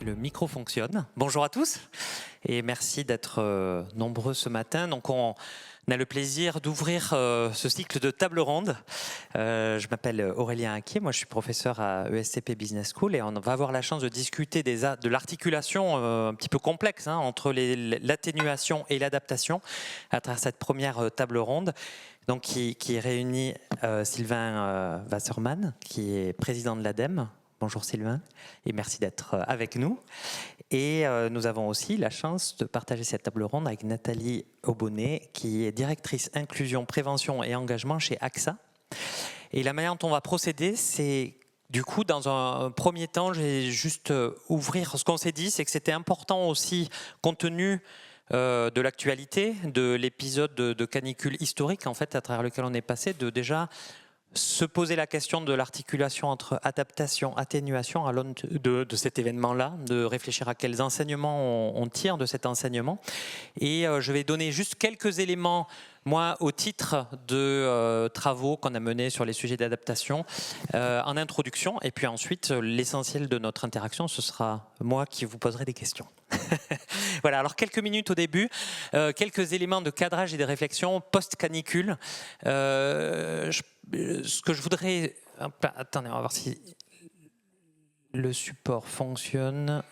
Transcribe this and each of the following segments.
Le micro fonctionne. Bonjour à tous et merci d'être nombreux ce matin. Donc on a le plaisir d'ouvrir ce cycle de table ronde. Je m'appelle Aurélien Haquier, moi je suis professeur à ESCP Business School et on va avoir la chance de discuter de l'articulation un petit peu complexe entre l'atténuation et l'adaptation à travers cette première table ronde. Donc qui réunit Sylvain Wasserman, qui est président de l'ADEME. Bonjour Sylvain, et merci d'être avec nous. Et nous avons aussi la chance de partager cette table ronde avec Nathalie Aubonnet, qui est directrice inclusion, prévention et engagement chez AXA. Et la manière dont on va procéder, c'est du coup, dans un premier temps, je vais juste ouvrir ce qu'on s'est dit, c'est que c'était important aussi, compte tenu de l'actualité, de l'épisode de canicule historique, en fait, à travers lequel on est passé, de déjà se poser la question de l'articulation entre adaptation, atténuation à l'aune de cet événement-là, de réfléchir à quels enseignements on tire de cet enseignement. Et je vais donner juste quelques éléments, moi, au titre de travaux qu'on a menés sur les sujets d'adaptation en introduction. Et puis ensuite, l'essentiel de notre interaction, ce sera moi qui vous poserai des questions. Voilà, alors quelques minutes au début, quelques éléments de cadrage et de réflexion post-canicule. Ce que je voudrais... Attendez, on va voir si le support fonctionne.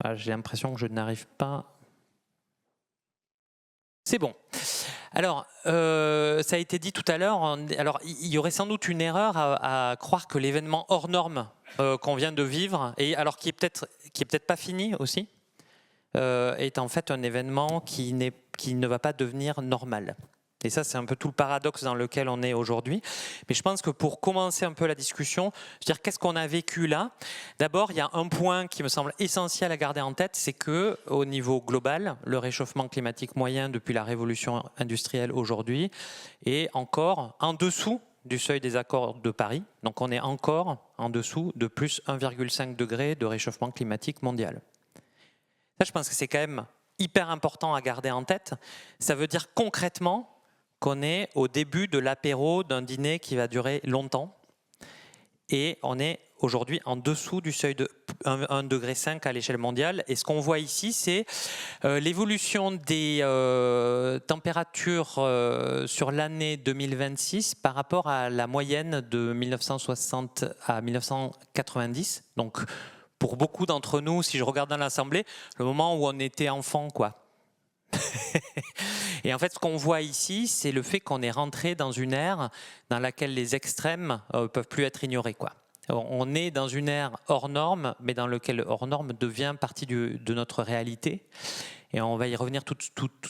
Ah, j'ai l'impression que je n'arrive pas... C'est bon. Alors, ça a été dit tout à l'heure, alors il y aurait sans doute une erreur à croire que l'événement hors norme qu'on vient de vivre, et alors qui est peut-être pas fini aussi, est en fait un événement qui ne va pas devenir normal. Et ça, c'est un peu tout le paradoxe dans lequel on est aujourd'hui. Mais je pense que pour commencer un peu la discussion, dire qu'est-ce qu'on a vécu là. D'abord, il y a un point qui me semble essentiel à garder en tête, c'est que au niveau global, le réchauffement climatique moyen depuis la révolution industrielle aujourd'hui est encore en dessous du seuil des accords de Paris. Donc on est encore en dessous de plus 1,5 degré de réchauffement climatique mondial. Ça, je pense que c'est quand même hyper important à garder en tête. Ça veut dire concrètement qu'on est au début de l'apéro d'un dîner qui va durer longtemps et on est aujourd'hui en dessous du seuil de 1,5 degré à l'échelle mondiale. Et ce qu'on voit ici, c'est l'évolution des températures sur l'année 2026 par rapport à la moyenne de 1960 à 1990. Donc, pour beaucoup d'entre nous, si je regarde dans l'Assemblée, le moment où on était enfant, quoi. Et en fait, ce qu'on voit ici, c'est le fait qu'on est rentré dans une ère dans laquelle les extrêmes ne peuvent plus être ignorés, quoi. On est dans une ère hors norme, mais dans laquelle hors norme devient partie de notre réalité. Et on va y revenir tout de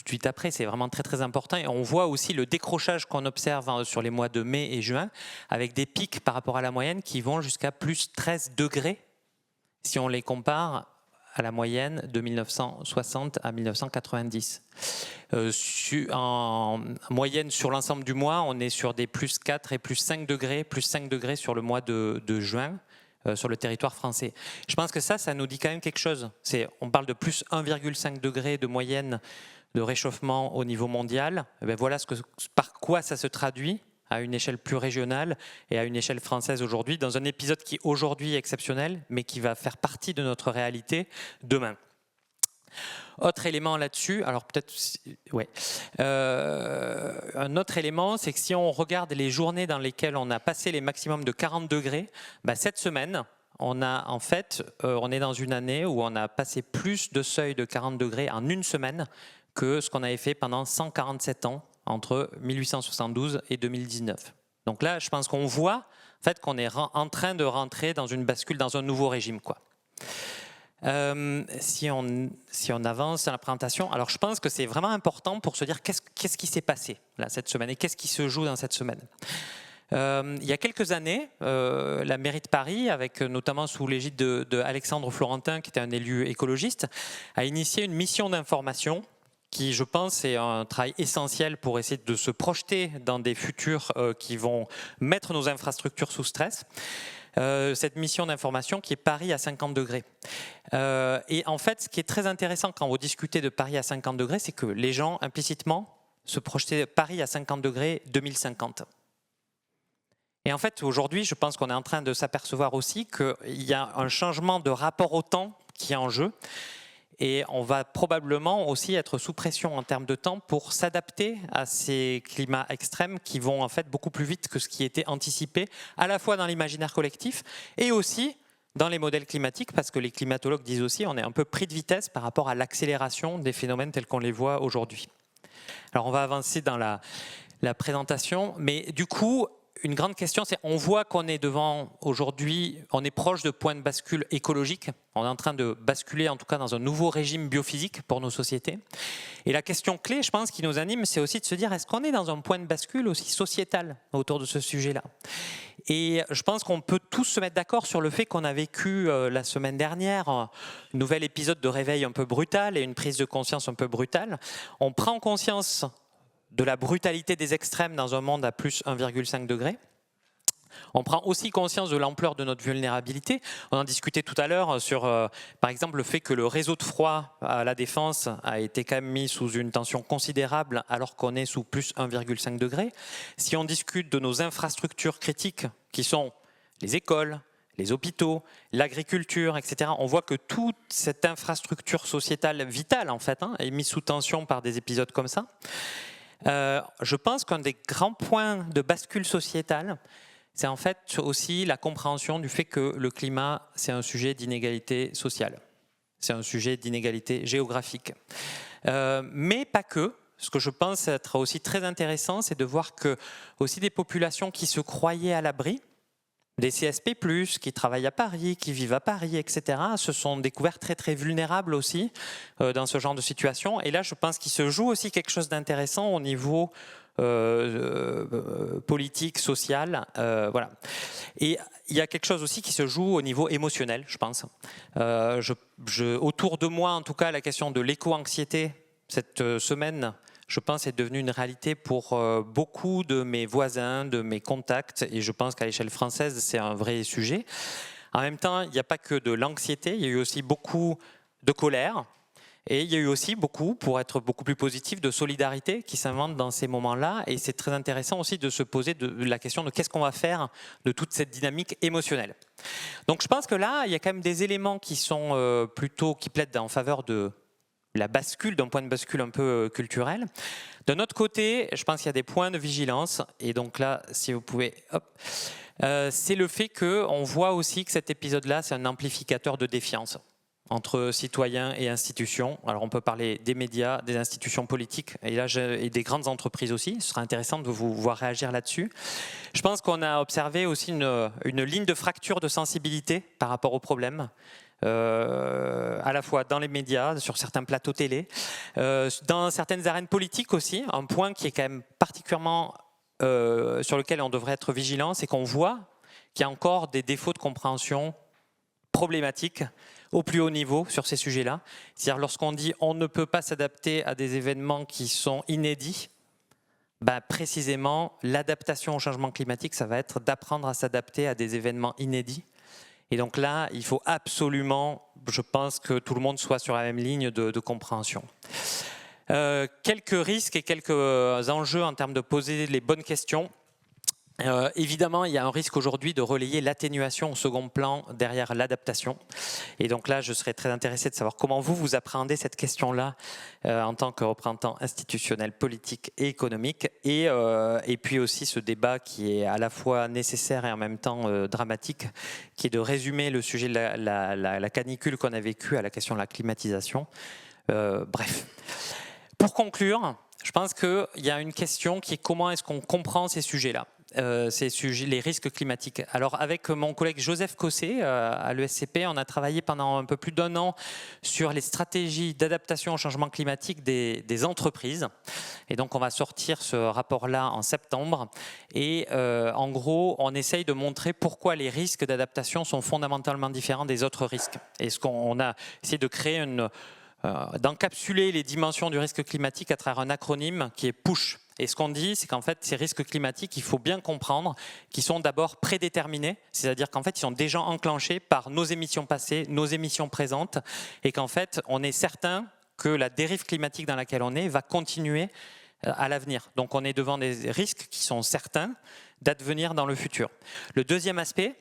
suite après, c'est vraiment très très important. Et on voit aussi le décrochage qu'on observe sur les mois de mai et juin, avec des pics par rapport à la moyenne qui vont jusqu'à plus 13 degrés, si on les compare à la moyenne de 1960 à 1990. En moyenne sur l'ensemble du mois, on est sur des plus 4 et plus 5 degrés sur le mois de juin sur le territoire français. Je pense que ça nous dit quand même quelque chose. On parle de plus 1,5 degré de moyenne de réchauffement au niveau mondial. Et bien voilà par quoi ça se traduit à une échelle plus régionale et à une échelle française aujourd'hui, dans un épisode qui aujourd'hui est exceptionnel, mais qui va faire partie de notre réalité demain. Autre élément là-dessus, alors peut-être, ouais. Un autre élément, c'est que si on regarde les journées dans lesquelles on a passé les maximums de 40 degrés, cette semaine, on est dans une année où on a passé plus de seuil de 40 degrés en une semaine que ce qu'on avait fait pendant 147 ans entre 1872 et 2019. Donc là, je pense qu'on voit en fait, qu'on est en train de rentrer dans une bascule, dans un nouveau régime, quoi. Si on avance dans la présentation, alors je pense que c'est vraiment important pour se dire qu'est-ce qui s'est passé là, cette semaine et qu'est-ce qui se joue dans cette semaine. Il y a quelques années, la mairie de Paris, avec notamment sous l'égide de Alexandre Florentin, qui était un élu écologiste, a initié une mission d'information qui, je pense, est un travail essentiel pour essayer de se projeter dans des futurs qui vont mettre nos infrastructures sous stress. Cette mission d'information qui est Paris à 50 degrés. Et en fait, ce qui est très intéressant quand vous discutez de Paris à 50 degrés, c'est que les gens, implicitement, se projetaient Paris à 50 degrés 2050. Et en fait, aujourd'hui, je pense qu'on est en train de s'apercevoir aussi qu'il y a un changement de rapport au temps qui est en jeu. Et on va probablement aussi être sous pression en termes de temps pour s'adapter à ces climats extrêmes qui vont en fait beaucoup plus vite que ce qui était anticipé, à la fois dans l'imaginaire collectif et aussi dans les modèles climatiques, parce que les climatologues disent aussi qu'on est un peu pris de vitesse par rapport à l'accélération des phénomènes tels qu'on les voit aujourd'hui. Alors on va avancer dans la présentation, mais du coup, une grande question, c'est on voit qu'on est devant aujourd'hui, on est proche de points de bascule écologiques. On est en train de basculer en tout cas dans un nouveau régime biophysique pour nos sociétés. Et la question clé, je pense, qui nous anime, c'est aussi de se dire, est-ce qu'on est dans un point de bascule aussi sociétal autour de ce sujet-là? Et je pense qu'on peut tous se mettre d'accord sur le fait qu'on a vécu la semaine dernière un nouvel épisode de réveil un peu brutal et une prise de conscience un peu brutale. On prend conscience de la brutalité des extrêmes dans un monde à plus 1,5 degré. On prend aussi conscience de l'ampleur de notre vulnérabilité. On en discutait tout à l'heure sur, par exemple, le fait que le réseau de froid à la Défense a été quand même mis sous une tension considérable alors qu'on est sous plus 1,5 degré. Si on discute de nos infrastructures critiques, qui sont les écoles, les hôpitaux, l'agriculture, etc., on voit que toute cette infrastructure sociétale vitale, en fait, est mise sous tension par des épisodes comme ça. Je pense qu'un des grands points de bascule sociétale, c'est en fait aussi la compréhension du fait que le climat, c'est un sujet d'inégalité sociale, c'est un sujet d'inégalité géographique. Mais pas que. Ce que je pense être aussi très intéressant, c'est de voir que aussi des populations qui se croyaient à l'abri, des CSP+, qui travaillent à Paris, qui vivent à Paris, etc., se sont découverts très très vulnérables aussi dans ce genre de situation. Et là, je pense qu'il se joue aussi quelque chose d'intéressant au niveau politique, social. Voilà. Et il y a quelque chose aussi qui se joue au niveau émotionnel, je pense. Autour de moi, en tout cas, la question de l'éco-anxiété, cette semaine, je pense, est devenue une réalité pour beaucoup de mes voisins, de mes contacts, et je pense qu'à l'échelle française, c'est un vrai sujet. En même temps, il n'y a pas que de l'anxiété, il y a eu aussi beaucoup de colère, et il y a eu aussi beaucoup, pour être beaucoup plus positif, de solidarité qui s'invente dans ces moments-là, et c'est très intéressant aussi de se poser la question de qu'est-ce qu'on va faire de toute cette dynamique émotionnelle. Donc je pense que là, il y a quand même des éléments qui sont qui plaident en faveur de la bascule, d'un point de bascule un peu culturel. D'un autre côté, je pense qu'il y a des points de vigilance, et donc là, si vous pouvez, c'est le fait qu'on voit aussi que cet épisode-là, c'est un amplificateur de défiance entre citoyens et institutions. Alors on peut parler des médias, des institutions politiques, et là, et des grandes entreprises aussi. Ce sera intéressant de vous voir réagir là-dessus. Je pense qu'on a observé aussi une ligne de fracture de sensibilité par rapport au problème. À la fois dans les médias, sur certains plateaux télé, dans certaines arènes politiques aussi. Un point qui est quand même particulièrement sur lequel on devrait être vigilant, c'est qu'on voit qu'il y a encore des défauts de compréhension problématiques au plus haut niveau sur ces sujets-là. C'est-à-dire lorsqu'on dit on ne peut pas s'adapter à des événements qui sont inédits, précisément l'adaptation au changement climatique, ça va être d'apprendre à s'adapter à des événements inédits. Et donc là, il faut absolument, je pense, que tout le monde soit sur la même ligne de compréhension. Quelques risques et quelques enjeux en termes de poser les bonnes questions. Évidemment, il y a un risque aujourd'hui de relayer l'atténuation au second plan derrière l'adaptation. Et donc là, je serais très intéressé de savoir comment vous appréhendez cette question-là en tant que représentant institutionnel, politique et économique. Et puis aussi ce débat qui est à la fois nécessaire et en même temps dramatique, qui est de résumer le sujet de la canicule qu'on a vécue à la question de la climatisation. Bref. Pour conclure, je pense qu'il y a une question qui est comment est-ce qu'on comprend ces sujets-là. Ces sujets, les risques climatiques. Alors avec mon collègue Joseph Cosset à l'ESCP, on a travaillé pendant un peu plus d'1 an sur les stratégies d'adaptation au changement climatique des entreprises. Et donc on va sortir ce rapport-là en septembre. Et en gros, on essaye de montrer pourquoi les risques d'adaptation sont fondamentalement différents des autres risques. Et ce qu'on a essayé de créer d'encapsuler les dimensions du risque climatique à travers un acronyme qui est PUSH. Et ce qu'on dit, c'est qu'en fait, ces risques climatiques, il faut bien comprendre qu'ils sont d'abord prédéterminés, c'est-à-dire qu'en fait, ils sont déjà enclenchés par nos émissions passées, nos émissions présentes, et qu'en fait, on est certain que la dérive climatique dans laquelle on est va continuer à l'avenir. Donc on est devant des risques qui sont certains d'advenir dans le futur. Le deuxième aspect,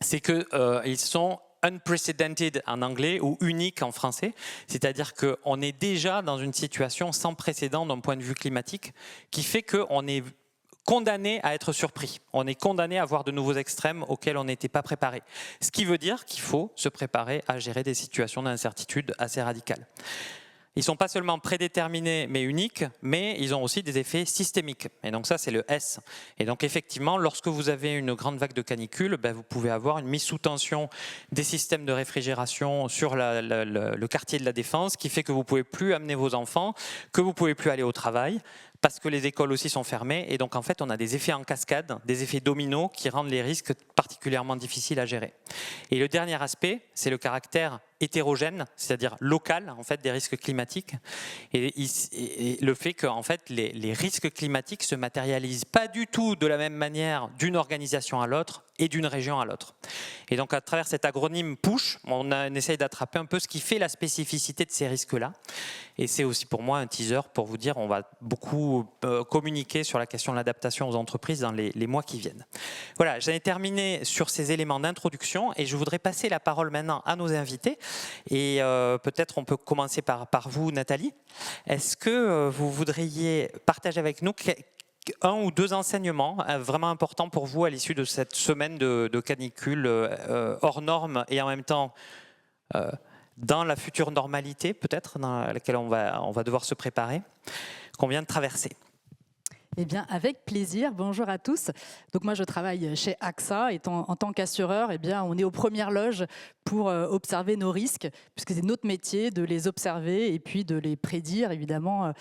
c'est qu'ils sont unprecedented en anglais ou uniques en français, c'est-à-dire qu'on est déjà dans une situation sans précédent d'un point de vue climatique qui fait qu'on est condamné à être surpris. On est condamné à voir de nouveaux extrêmes auxquels on n'était pas préparé. Ce qui veut dire qu'il faut se préparer à gérer des situations d'incertitude assez radicales. Ils ne sont pas seulement prédéterminés mais uniques, mais ils ont aussi des effets systémiques. Et donc ça, c'est le S. Et donc effectivement, lorsque vous avez une grande vague de canicule, vous pouvez avoir une mise sous tension des systèmes de réfrigération sur le quartier de la Défense, qui fait que vous ne pouvez plus amener vos enfants, que vous ne pouvez plus aller au travail, parce que les écoles aussi sont fermées. Et donc en fait, on a des effets en cascade, des effets dominos qui rendent les risques particulièrement difficiles à gérer. Et le dernier aspect, c'est le caractère hétérogène, c'est-à-dire local en fait, des risques climatiques, et le fait que en fait, les risques climatiques ne se matérialisent pas du tout de la même manière d'une organisation à l'autre et d'une région à l'autre. Et donc à travers cet acronyme PUSH, on essaye d'attraper un peu ce qui fait la spécificité de ces risques-là. Et c'est aussi pour moi un teaser pour vous dire on va beaucoup communiquer sur la question de l'adaptation aux entreprises dans les mois qui viennent. Voilà, j'en ai terminé sur ces éléments d'introduction et je voudrais passer la parole maintenant à nos invités. Et peut-être on peut commencer par vous, Nathalie. Est-ce que vous voudriez partager avec nous un ou deux enseignements vraiment importants pour vous à l'issue de cette semaine de canicule hors norme et en même temps dans la future normalité peut-être dans laquelle on va devoir se préparer, qu'on vient de traverser? Eh bien, avec plaisir. Bonjour à tous. Donc moi, je travaille chez AXA et en tant qu'assureur, eh bien, on est aux premières loges pour observer nos risques, puisque c'est notre métier de les observer et puis de les prédire, évidemment,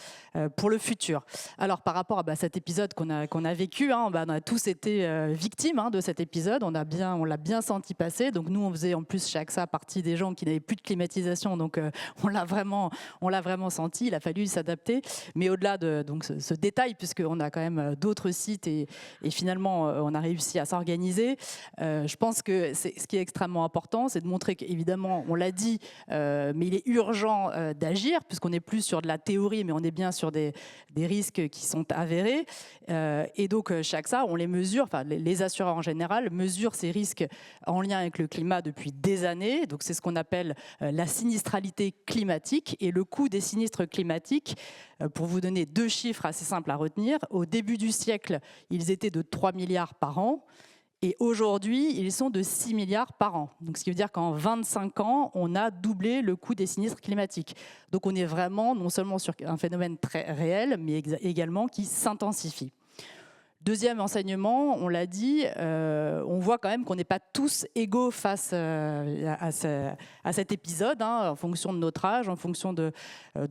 pour le futur. Alors, par rapport à cet épisode qu'on a vécu, on a tous été victimes de cet épisode. On l'a bien senti passer. Donc nous, on faisait en plus chez AXA partie des gens qui n'avaient plus de climatisation. Donc on l'a vraiment senti. Il a fallu s'adapter. Mais au-delà de ce détail, puisqu'on a quand même d'autres sites et finalement on a réussi à s'organiser. Je pense que ce qui est extrêmement important, c'est de montrer qu'évidemment, on l'a dit, mais il est urgent d'agir, puisqu'on n'est plus sur de la théorie, mais on est bien sur des risques qui sont avérés. Et donc chaque ça, on les mesure, enfin les assureurs en général mesurent ces risques en lien avec le climat depuis des années. Donc c'est ce qu'on appelle la sinistralité climatique et le coût des sinistres climatiques. Pour vous donner deux chiffres assez simples à retenir, au début du siècle, ils étaient de 3 milliards par an. Et aujourd'hui, ils sont de 6 milliards par an. Donc, ce qui veut dire qu'en 25 ans, on a doublé le coût des sinistres climatiques. Donc on est vraiment non seulement sur un phénomène très réel, mais également qui s'intensifie. Deuxième enseignement, on l'a dit, on voit quand même qu'on n'est pas tous égaux face à cet épisode, en fonction de notre âge, en fonction de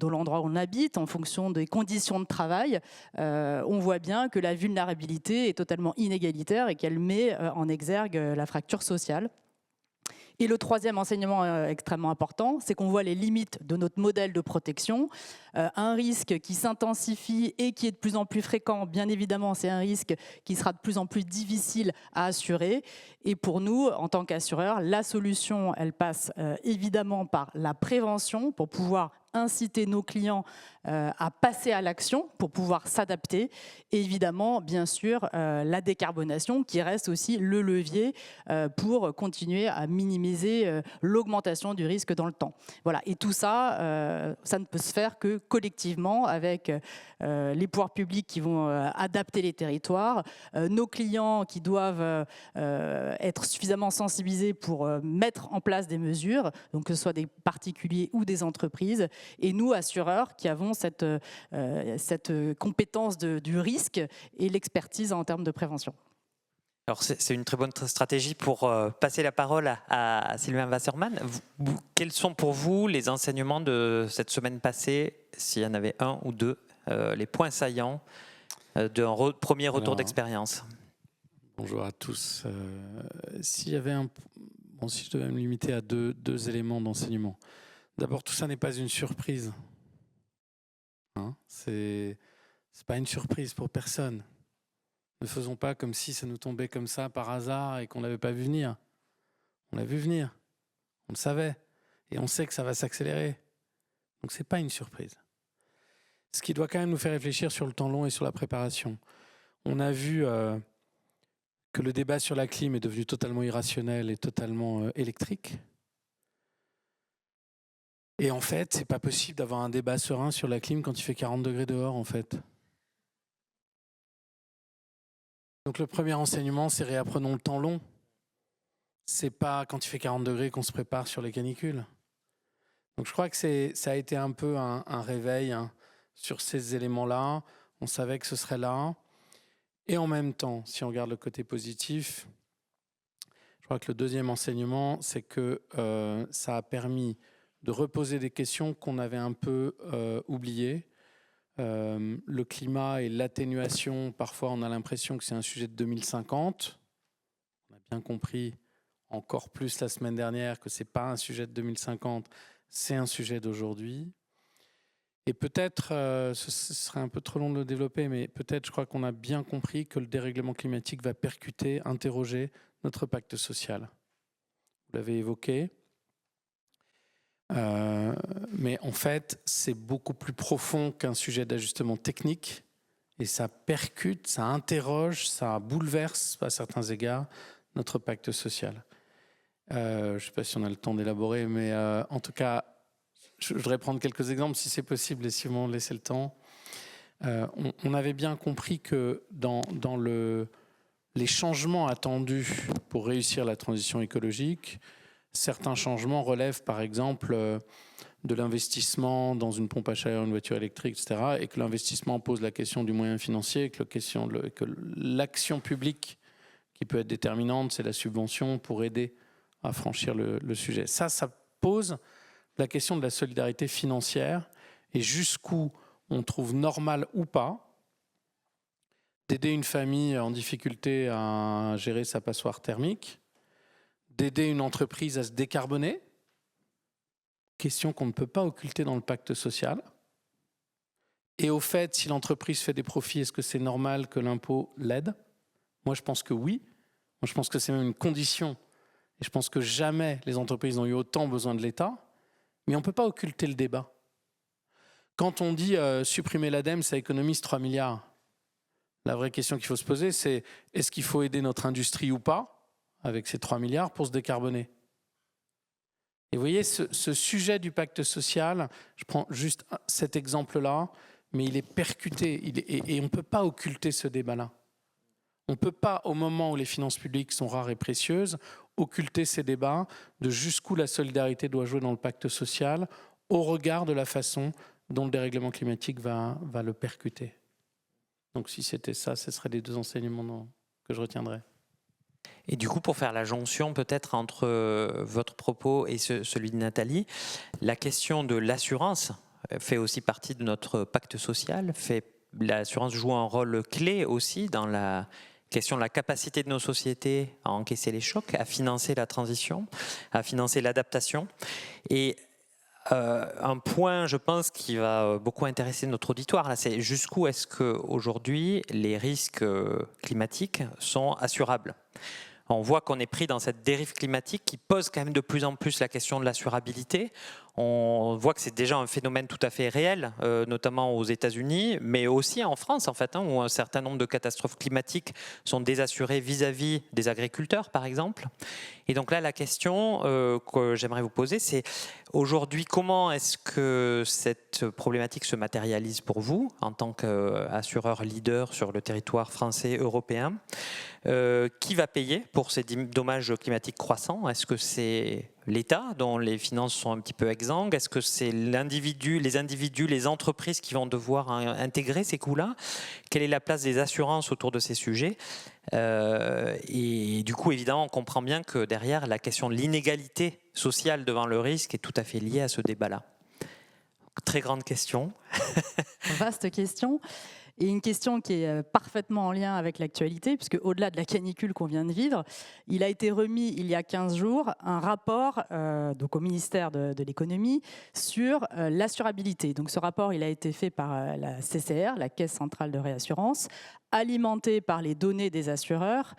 l'endroit où on habite, en fonction des conditions de travail. On voit bien que la vulnérabilité est totalement inégalitaire et qu'elle met en exergue la fracture sociale. Et le troisième enseignement extrêmement important, c'est qu'on voit les limites de notre modèle de protection. Un risque qui s'intensifie et qui est de plus en plus fréquent, bien évidemment, c'est un risque qui sera de plus en plus difficile à assurer. Et pour nous, en tant qu'assureurs, la solution, elle passe évidemment par la prévention pour pouvoir inciter nos clients à passer à l'action pour pouvoir s'adapter. Et évidemment, bien sûr, la décarbonation qui reste aussi le levier pour continuer à minimiser l'augmentation du risque dans le temps. Voilà. Et tout ça, ça ne peut se faire que collectivement avec les pouvoirs publics qui vont adapter les territoires, nos clients qui doivent être suffisamment sensibilisés pour mettre en place des mesures, donc que ce soit des particuliers ou des entreprises, et nous, assureurs, qui avons cette compétence du risque et l'expertise en termes de prévention. Alors c'est une très bonne stratégie pour passer la parole à Sylvain Wasserman. Quels sont pour vous les enseignements de cette semaine passée, s'il y en avait un ou deux, les points saillants d'un premier retour d'expérience? Bonjour à tous. Si je devais me limiter à deux éléments d'enseignement. D'abord, tout ça n'est pas une surprise. C'est pas une surprise pour personne. Ne faisons pas comme si ça nous tombait comme ça par hasard et qu'on ne l'avait pas vu venir. On l'a vu venir, on le savait, et on sait que ça va s'accélérer. Donc ce n'est pas une surprise. ce qui doit quand même nous faire réfléchir sur le temps long et sur la préparation. On a vu que le débat sur la clim est devenu totalement irrationnel et totalement électrique. Et en fait, c'est pas possible d'avoir un débat serein sur la clim quand il fait 40 degrés dehors, en fait. Donc le premier enseignement, c'est réapprenons le temps long. C'est pas quand il fait 40 degrés qu'on se prépare sur les canicules. Donc je crois que ça a été un peu un réveil sur ces éléments-là. On savait que ce serait là. Et en même temps, si on regarde le côté positif, je crois que le deuxième enseignement, c'est que ça a permis de reposer des questions qu'on avait un peu oubliées. Le climat et l'atténuation, parfois on a l'impression que c'est un sujet de 2050. On a bien compris encore plus la semaine dernière que ce n'est pas un sujet de 2050, c'est un sujet d'aujourd'hui. Et peut-être, ce serait un peu trop long de le développer, mais peut-être je crois qu'on a bien compris que le dérèglement climatique va percuter, interroger notre pacte social. Vous l'avez évoqué. Mais en fait, c'est beaucoup plus profond qu'un sujet d'ajustement technique et ça percute, ça interroge, ça bouleverse à certains égards notre pacte social. Je ne sais pas si on a le temps d'élaborer, mais en tout cas, je voudrais prendre quelques exemples si c'est possible et si vous m'en laissez le temps. On avait bien compris que dans les changements attendus pour réussir la transition écologique, certains changements relèvent par exemple de l'investissement dans une pompe à chaleur, une voiture électrique, etc. Et que l'investissement pose la question du moyen financier, que l'action publique qui peut être déterminante, c'est la subvention pour aider à franchir le sujet. Ça pose la question de la solidarité financière et jusqu'où on trouve normal ou pas d'aider une famille en difficulté à gérer sa passoire thermique, d'aider une entreprise à se décarboner, question qu'on ne peut pas occulter dans le pacte social. Et au fait, si l'entreprise fait des profits, est-ce que c'est normal que l'impôt l'aide ? Moi, je pense que oui. Moi, je pense que c'est même une condition. Et je pense que jamais les entreprises n'ont eu autant besoin de l'État. Mais on ne peut pas occulter le débat. Quand on dit supprimer l'ADEME, ça économise 3 milliards. La vraie question qu'il faut se poser, c'est est-ce qu'il faut aider notre industrie ou pas avec ces 3 milliards pour se décarboner ? Et vous voyez, ce sujet du pacte social, je prends juste cet exemple-là, mais il est percuté et on ne peut pas occulter ce débat-là. On ne peut pas, au moment où les finances publiques sont rares et précieuses, occulter ces débats de jusqu'où la solidarité doit jouer dans le pacte social au regard de la façon dont le dérèglement climatique va le percuter. Donc si c'était ça, ce seraient les deux enseignements que je retiendrais. Et du coup, pour faire la jonction peut-être entre votre propos et celui de Nathalie, la question de l'assurance fait aussi partie de notre pacte social. L'assurance joue un rôle clé aussi dans la question de la capacité de nos sociétés à encaisser les chocs, à financer la transition, à financer l'adaptation. Et un point, je pense, qui va beaucoup intéresser notre auditoire, là, c'est jusqu'où est-ce qu'aujourd'hui les risques climatiques sont assurables. On voit qu'on est pris dans cette dérive climatique qui pose quand même de plus en plus la question de l'assurabilité. On voit que c'est déjà un phénomène tout à fait réel, notamment aux États-Unis, mais aussi en France, en fait, où un certain nombre de catastrophes climatiques sont désassurées vis-à-vis des agriculteurs, par exemple. Et donc là, la question que j'aimerais vous poser, c'est aujourd'hui, comment est-ce que cette problématique se matérialise pour vous, en tant qu'assureur leader sur le territoire français, européen ? Qui va payer pour ces dommages climatiques croissants ? Est-ce que c'est l'État, dont les finances sont un petit peu exsangues ? Est-ce que c'est les individus, les entreprises qui vont devoir intégrer ces coûts-là ? Quelle est la place des assurances autour de ces sujets ? Et du coup, évidemment, on comprend bien que derrière, la question de l'inégalité sociale devant le risque est tout à fait liée à ce débat-là. Très grande question. Vaste question. Et une question qui est parfaitement en lien avec l'actualité, puisque au-delà de la canicule qu'on vient de vivre, il a été remis il y a 15 jours un rapport donc au ministère de l'économie sur l'assurabilité. Donc ce rapport, il a été fait par la CCR, la Caisse centrale de réassurance, alimenté par les données des assureurs.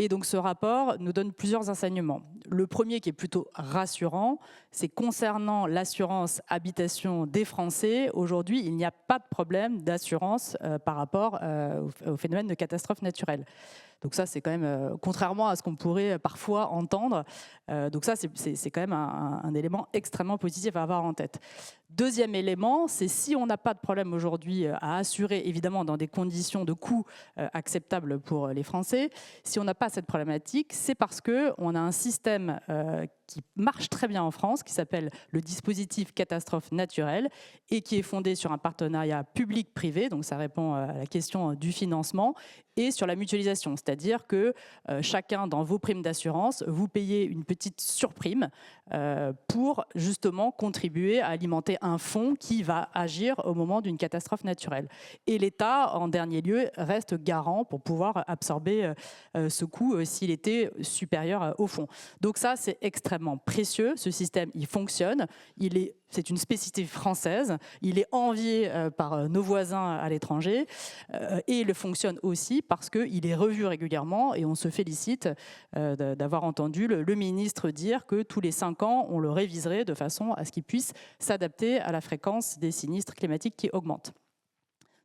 Et donc ce rapport nous donne plusieurs enseignements. Le premier qui est plutôt rassurant, c'est concernant l'assurance habitation des Français. Aujourd'hui, il n'y a pas de problème d'assurance par rapport au phénomène de catastrophe naturelle. Donc ça, c'est quand même, contrairement à ce qu'on pourrait parfois entendre, donc ça, c'est quand même un élément extrêmement positif à avoir en tête. Deuxième élément, c'est si on n'a pas de problème aujourd'hui à assurer, évidemment dans des conditions de coût acceptables pour les Français, si on n'a pas cette problématique, c'est parce qu'on a un système qui marche très bien en France, qui s'appelle le dispositif catastrophe naturelle et qui est fondé sur un partenariat public-privé, donc ça répond à la question du financement, et sur la mutualisation, c'est-à-dire que chacun dans vos primes d'assurance, vous payez une petite surprime pour justement contribuer à alimenter un fonds qui va agir au moment d'une catastrophe naturelle. Et l'État, en dernier lieu, reste garant pour pouvoir absorber ce coût s'il était supérieur au fonds. Donc ça, c'est extrêmement précieux. Ce système, il fonctionne. C'est une spécificité française. Il est envié par nos voisins à l'étranger et il fonctionne aussi parce qu'il est revu régulièrement et on se félicite d'avoir entendu le ministre dire que tous les 5 ans, on le réviserait de façon à ce qu'il puisse s'adapter à la fréquence des sinistres climatiques qui augmentent.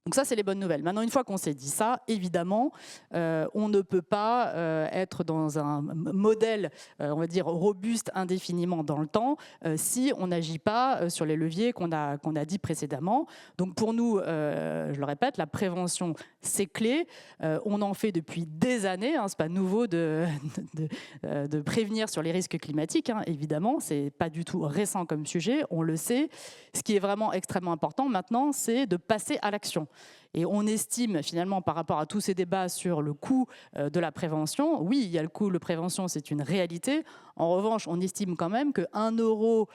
Donc ça, c'est les bonnes nouvelles. Maintenant, une fois qu'on s'est dit ça, évidemment, on ne peut pas être dans un modèle, on va dire, robuste indéfiniment dans le temps si on n'agit pas sur les leviers qu'on a dit précédemment. Donc pour nous, je le répète, la prévention, c'est clé. On en fait depuis des années. Ce n'est pas nouveau de prévenir sur les risques climatiques, évidemment. Ce n'est pas du tout récent comme sujet, on le sait. Ce qui est vraiment extrêmement important maintenant, c'est de passer à l'action. Et on estime finalement par rapport à tous ces débats sur le coût de la prévention, oui, il y a le coût de la prévention, c'est une réalité. En revanche, on estime quand même que 1 euro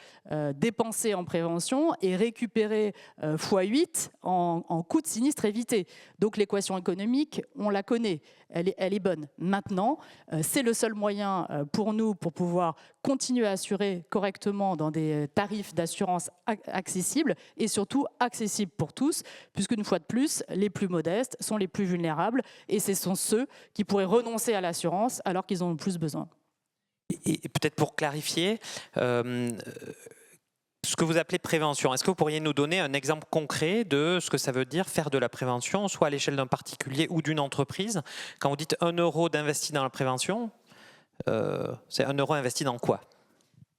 dépensé en prévention est récupéré x8 en coût de sinistre évité. Donc l'équation économique, on la connaît, elle est bonne. Maintenant, c'est le seul moyen pour nous pour pouvoir continuer à assurer correctement dans des tarifs d'assurance accessibles et surtout accessibles pour tous, puisqu'une fois de plus, les plus modestes sont les plus vulnérables et ce sont ceux qui pourraient renoncer à l'assurance alors qu'ils en ont le plus besoin. Et peut-être pour clarifier, ce que vous appelez prévention, est-ce que vous pourriez nous donner un exemple concret de ce que ça veut dire faire de la prévention, soit à l'échelle d'un particulier ou d'une entreprise? Quand vous dites 1 euro d'investi dans la prévention, c'est 1 euro investi dans quoi?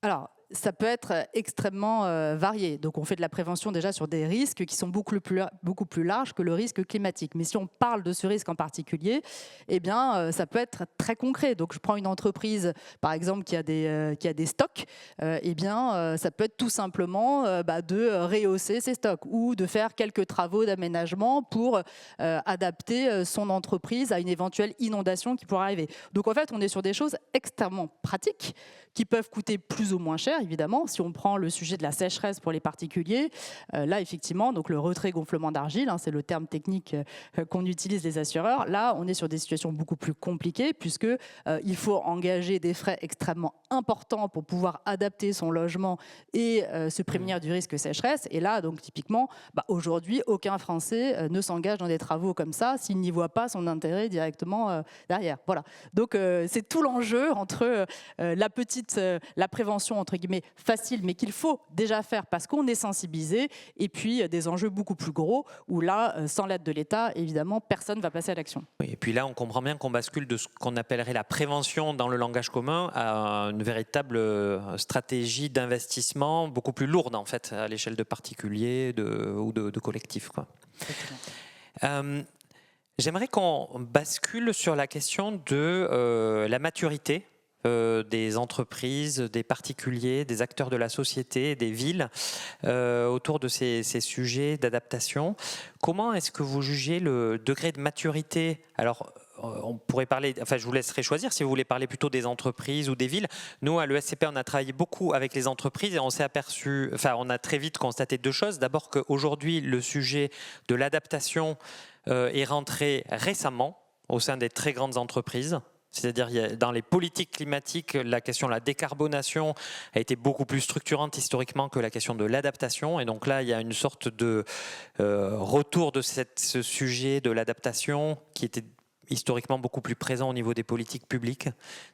Alors, ça peut être extrêmement varié. Donc on fait de la prévention déjà sur des risques qui sont beaucoup plus larges que le risque climatique. Mais si on parle de ce risque en particulier, eh bien, ça peut être très concret. Donc je prends une entreprise, par exemple, qui a des stocks. Eh bien, ça peut être tout simplement de rehausser ses stocks ou de faire quelques travaux d'aménagement pour adapter son entreprise à une éventuelle inondation qui pourrait arriver. Donc en fait, on est sur des choses extrêmement pratiques qui peuvent coûter plus ou moins cher, évidemment. Si on prend le sujet de la sécheresse pour les particuliers, là, effectivement, donc le retrait gonflement d'argile, c'est le terme technique qu'on utilise les assureurs. Là, on est sur des situations beaucoup plus compliquées puisque il faut engager des frais extrêmement importants pour pouvoir adapter son logement et se prémunir du risque sécheresse. Et là, donc typiquement, aujourd'hui, aucun Français ne s'engage dans des travaux comme ça s'il n'y voit pas son intérêt directement derrière. Voilà. Donc c'est tout l'enjeu entre la prévention entre guillemets facile, mais qu'il faut déjà faire parce qu'on est sensibilisé, et puis des enjeux beaucoup plus gros où là, sans l'aide de l'État, évidemment, personne ne va passer à l'action. Oui, et puis là, on comprend bien qu'on bascule de ce qu'on appellerait la prévention dans le langage commun à une véritable stratégie d'investissement beaucoup plus lourde en fait à l'échelle de particuliers ou de collectifs, quoi. J'aimerais qu'on bascule sur la question de la maturité des entreprises, des particuliers, des acteurs de la société, des villes autour de ces sujets d'adaptation. Comment est-ce que vous jugez le degré de maturité? Alors, on pourrait parler, enfin je vous laisserai choisir si vous voulez parler plutôt des entreprises ou des villes. Nous, à l'ESCP, on a travaillé beaucoup avec les entreprises et on s'est aperçu, enfin on a très vite constaté 2 choses. D'abord qu'aujourd'hui, le sujet de l'adaptation est rentré récemment au sein des très grandes entreprises. C'est-à-dire dans les politiques climatiques, la question de la décarbonation a été beaucoup plus structurante historiquement que la question de l'adaptation. Et donc là, il y a une sorte de retour de ce sujet de l'adaptation qui était historiquement beaucoup plus présent au niveau des politiques publiques.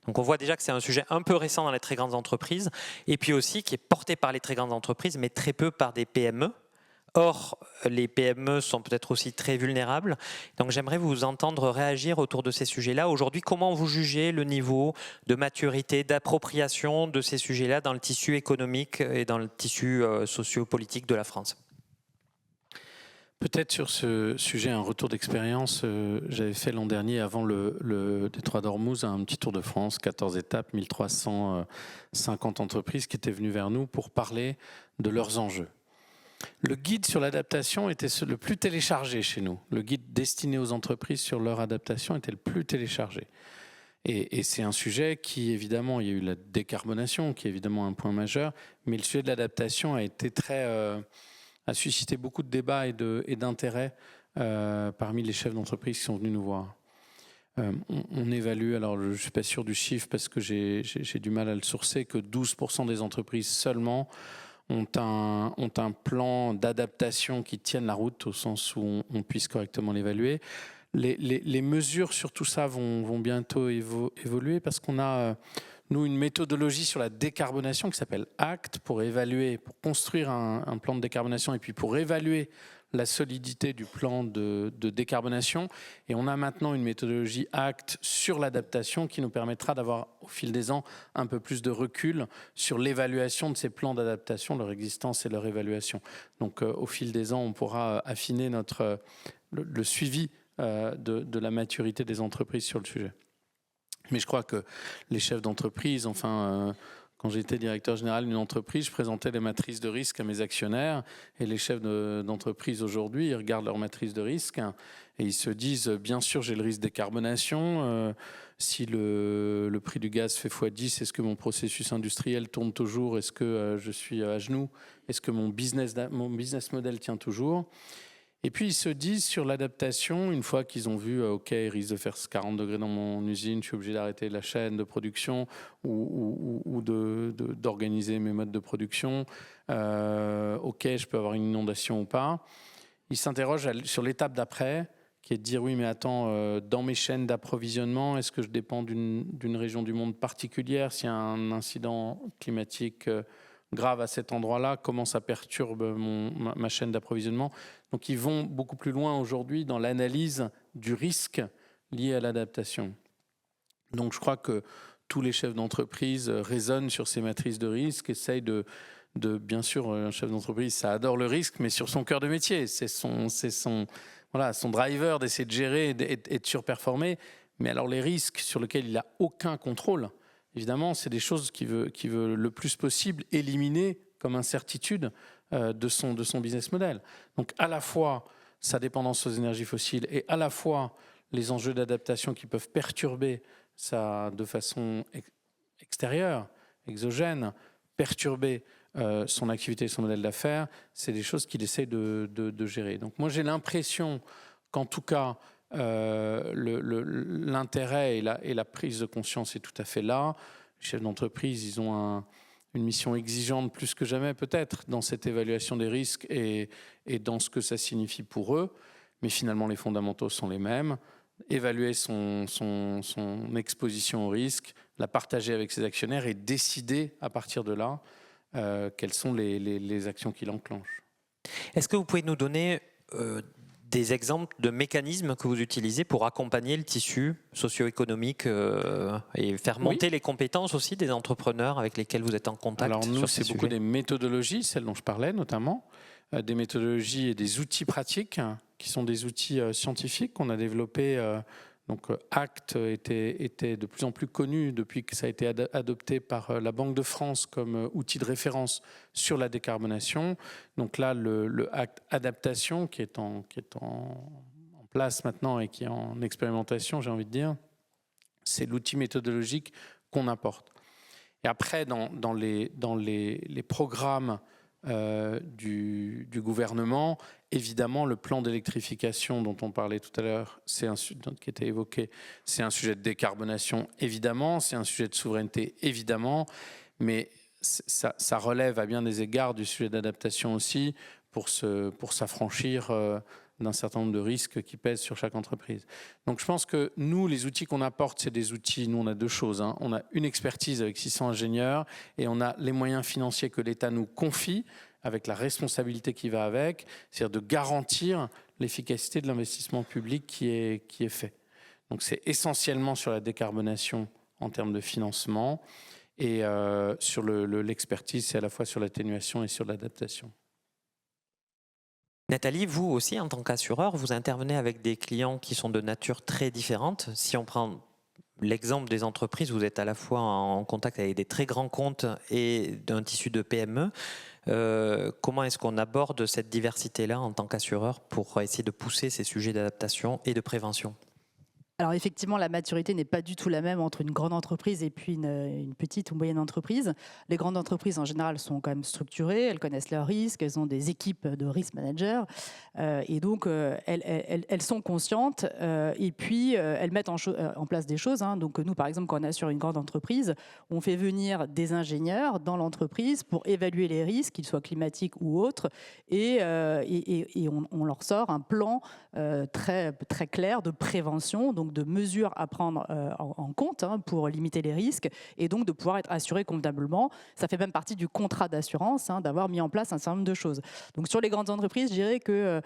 Donc on voit déjà que c'est un sujet un peu récent dans les très grandes entreprises, et puis aussi qui est porté par les très grandes entreprises, mais très peu par des PME. Or, les PME sont peut-être aussi très vulnérables. Donc j'aimerais vous entendre réagir autour de ces sujets-là. Aujourd'hui, comment vous jugez le niveau de maturité, d'appropriation de ces sujets-là dans le tissu économique et dans le tissu socio-politique de la France ? Peut-être sur ce sujet, un retour d'expérience. J'avais fait l'an dernier, avant le détroit d'Ormuz, un petit tour de France, 14 étapes, 1350 entreprises qui étaient venues vers nous pour parler de leurs enjeux. Le guide sur l'adaptation était le plus téléchargé chez nous. Le guide destiné aux entreprises sur leur adaptation était le plus téléchargé. Et c'est un sujet qui, évidemment, il y a eu la décarbonation, qui est évidemment un point majeur, mais le sujet de l'adaptation a été a suscité beaucoup de débats et d'intérêt parmi les chefs d'entreprise qui sont venus nous voir. On évalue, alors je ne suis pas sûr du chiffre parce que j'ai du mal à le sourcer, que 12% des entreprises seulement ont un plan d'adaptation qui tienne la route au sens où on puisse correctement l'évaluer. Les mesures sur tout ça vont bientôt évoluer parce qu'on a, nous, une méthodologie sur la décarbonation qui s'appelle ACT pour construire un plan de décarbonation et puis pour évaluer la solidité du plan de décarbonation. Et on a maintenant une méthodologie ACT sur l'adaptation qui nous permettra d'avoir, au fil des ans, un peu plus de recul sur l'évaluation de ces plans d'adaptation, leur existence et leur évaluation. Donc, au fil des ans, on pourra affiner le suivi de la maturité des entreprises sur le sujet. Mais je crois que les chefs d'entreprise, quand j'étais directeur général d'une entreprise, je présentais les matrices de risque à mes actionnaires et les chefs d'entreprise aujourd'hui, ils regardent leur matrice de risque et ils se disent, bien sûr, j'ai le risque de décarbonation. Si le prix du gaz fait x10, est-ce que mon processus industriel tourne toujours? Est-ce que je suis à genoux? Est-ce que mon business model tient toujours? Et puis ils se disent sur l'adaptation, une fois qu'ils ont vu, ok, il risque de faire 40 degrés dans mon usine, je suis obligé d'arrêter la chaîne de production ou d'organiser mes modes de production, ok, je peux avoir une inondation ou pas. Ils s'interrogent sur l'étape d'après, qui est de dire, oui, mais attends, dans mes chaînes d'approvisionnement, est-ce que je dépends d'une région du monde particulière? S'il y a un incident climatique grave à cet endroit-là, comment ça perturbe ma chaîne d'approvisionnement? Donc ils vont beaucoup plus loin aujourd'hui dans l'analyse du risque lié à l'adaptation. Donc je crois que tous les chefs d'entreprise raisonnent sur ces matrices de risque, essayent bien sûr, un chef d'entreprise, ça adore le risque, mais sur son cœur de métier. C'est son driver d'essayer de gérer et de surperformer. Mais alors les risques sur lesquels il n'a aucun contrôle, évidemment, c'est des choses qu'il veut le plus possible éliminer comme incertitude de son business model. Donc à la fois sa dépendance aux énergies fossiles et à la fois les enjeux d'adaptation qui peuvent perturber ça de façon extérieure, exogène, perturber son activité, son modèle d'affaires, c'est des choses qu'il essaie de gérer. Donc moi j'ai l'impression qu'en tout cas l'intérêt et la prise de conscience est tout à fait là. Les chefs d'entreprise, ils ont une mission exigeante plus que jamais peut-être dans cette évaluation des risques et dans ce que ça signifie pour eux. Mais finalement, les fondamentaux sont les mêmes. Évaluer son exposition au risque, la partager avec ses actionnaires et décider à partir de là quelles sont les actions qu'il enclenche. Est-ce que vous pouvez nous donner des exemples de mécanismes que vous utilisez pour accompagner le tissu socio-économique et faire monter les compétences aussi des entrepreneurs avec lesquels vous êtes en contact? Alors nous, c'est beaucoup des méthodologies, celles dont je parlais notamment, des méthodologies et des outils pratiques qui sont des outils scientifiques qu'on a développés. Donc ACT était de plus en plus connu depuis que ça a été adopté par la Banque de France comme outil de référence sur la décarbonation. Donc là, le ACT adaptation qui est en place maintenant et qui est en expérimentation, j'ai envie de dire, c'est l'outil méthodologique qu'on apporte. Et après, dans les programmes du gouvernement, évidemment, le plan d'électrification dont on parlait tout à l'heure, qui était évoqué, c'est un sujet de décarbonation, évidemment, c'est un sujet de souveraineté, évidemment, mais ça relève à bien des égards du sujet d'adaptation aussi pour s'affranchir d'un certain nombre de risques qui pèsent sur chaque entreprise. Donc je pense que nous, les outils qu'on apporte, c'est des outils, nous on a deux choses. On a une expertise avec 600 ingénieurs et on a les moyens financiers que l'État nous confie avec la responsabilité qui va avec, c'est-à-dire de garantir l'efficacité de l'investissement public qui est fait. Donc c'est essentiellement sur la décarbonation en termes de financement et sur l'expertise, c'est à la fois sur l'atténuation et sur l'adaptation. Nathalie, vous aussi, en tant qu'assureur, vous intervenez avec des clients qui sont de nature très différente. Si on prend l'exemple des entreprises, vous êtes à la fois en contact avec des très grands comptes et d'un tissu de PME. Comment est-ce qu'on aborde cette diversité-là en tant qu'assureur pour essayer de pousser ces sujets d'adaptation et de prévention ? Alors effectivement, la maturité n'est pas du tout la même entre une grande entreprise et puis une petite ou moyenne entreprise. Les grandes entreprises, en général, sont quand même structurées, elles connaissent leurs risques, elles ont des équipes de risk managers et donc elles sont conscientes et puis elles mettent en place des choses. Donc nous, par exemple, quand on assure une grande entreprise, on fait venir des ingénieurs dans l'entreprise pour évaluer les risques, qu'ils soient climatiques ou autres, et on leur sort un plan très, très clair de prévention, donc de mesures à prendre en compte pour limiter les risques et donc de pouvoir être assuré convenablement. Ça fait même partie du contrat d'assurance d'avoir mis en place un certain nombre de choses. Donc sur les grandes entreprises, je dirais que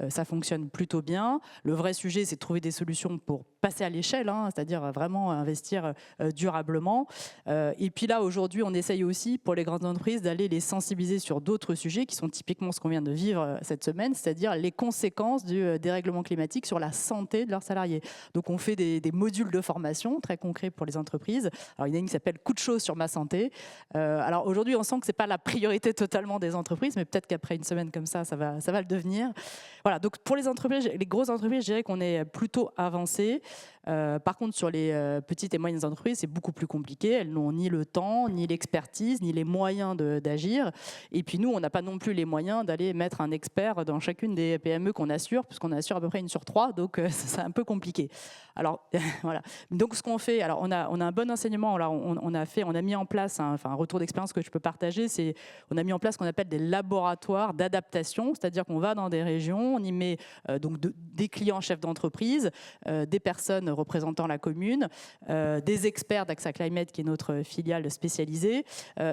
ça fonctionne plutôt bien. Le vrai sujet, c'est de trouver des solutions pour passer à l'échelle, c'est-à-dire vraiment investir durablement. Et puis là, aujourd'hui, on essaye aussi pour les grandes entreprises d'aller les sensibiliser sur d'autres sujets qui sont typiquement ce qu'on vient de vivre cette semaine, c'est-à-dire les conséquences du dérèglement climatique sur la santé de leurs salariés. Donc on fait des modules de formation très concrets pour les entreprises. Alors, il y en a une qui s'appelle Coup de chaud sur ma santé. Alors aujourd'hui, on sent que ce n'est pas la priorité totalement des entreprises, mais peut-être qu'après une semaine comme ça va le devenir. Voilà, donc pour les entreprises, les grosses entreprises, je dirais qu'on est plutôt avancé. Par contre, sur les petites et moyennes entreprises, c'est beaucoup plus compliqué. Elles n'ont ni le temps, ni l'expertise, ni les moyens d'agir. Et puis nous, on n'a pas non plus les moyens d'aller mettre un expert dans chacune des PME qu'on assure, puisqu'on assure à peu près 1 sur 3, donc c'est un peu compliqué. Alors voilà. Donc ce qu'on fait, alors on a un bon enseignement. Alors on a mis en place un retour d'expérience que je peux partager. C'est on a mis en place ce qu'on appelle des laboratoires d'adaptation, c'est-à-dire qu'on va dans des régions, on y met donc des clients chefs d'entreprise, des personnes représentant la commune, des experts d'AXA Climate, qui est notre filiale spécialisée.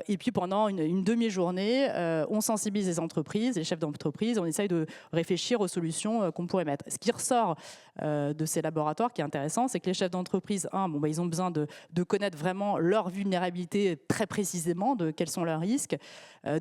Et puis pendant une demi-journée, on sensibilise les entreprises, les chefs d'entreprise, on essaye de réfléchir aux solutions qu'on pourrait mettre. Ce qui ressort de ces laboratoires, qui est intéressant, c'est que les chefs d'entreprise, ils ont besoin de connaître vraiment leur vulnérabilité très précisément, de quels sont leurs risques.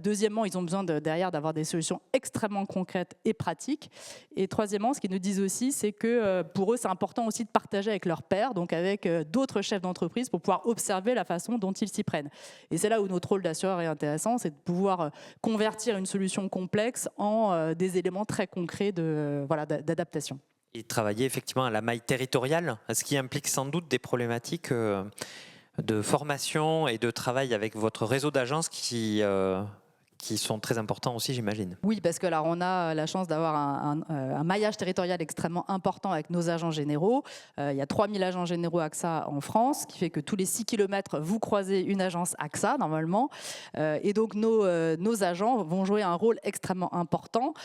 Deuxièmement, ils ont besoin derrière d'avoir des solutions extrêmement concrètes et pratiques. Et troisièmement, ce qu'ils nous disent aussi, c'est que pour eux, c'est important aussi de partager avec leurs pairs, donc avec d'autres chefs d'entreprise, pour pouvoir observer la façon dont ils s'y prennent. Et c'est là où notre rôle d'assureur est intéressant, c'est de pouvoir convertir une solution complexe en des éléments très concrets d'adaptation. Et travailler effectivement à la maille territoriale, ce qui implique sans doute des problématiques de formation et de travail avec votre réseau d'agences qui sont très importants aussi, j'imagine. Oui, parce que là, on a la chance d'avoir un maillage territorial extrêmement important avec nos agents généraux. Il y a 3000 agents généraux AXA en France, ce qui fait que tous les 6 km, vous croisez une agence AXA, normalement. Et donc, nos agents vont jouer un rôle extrêmement important,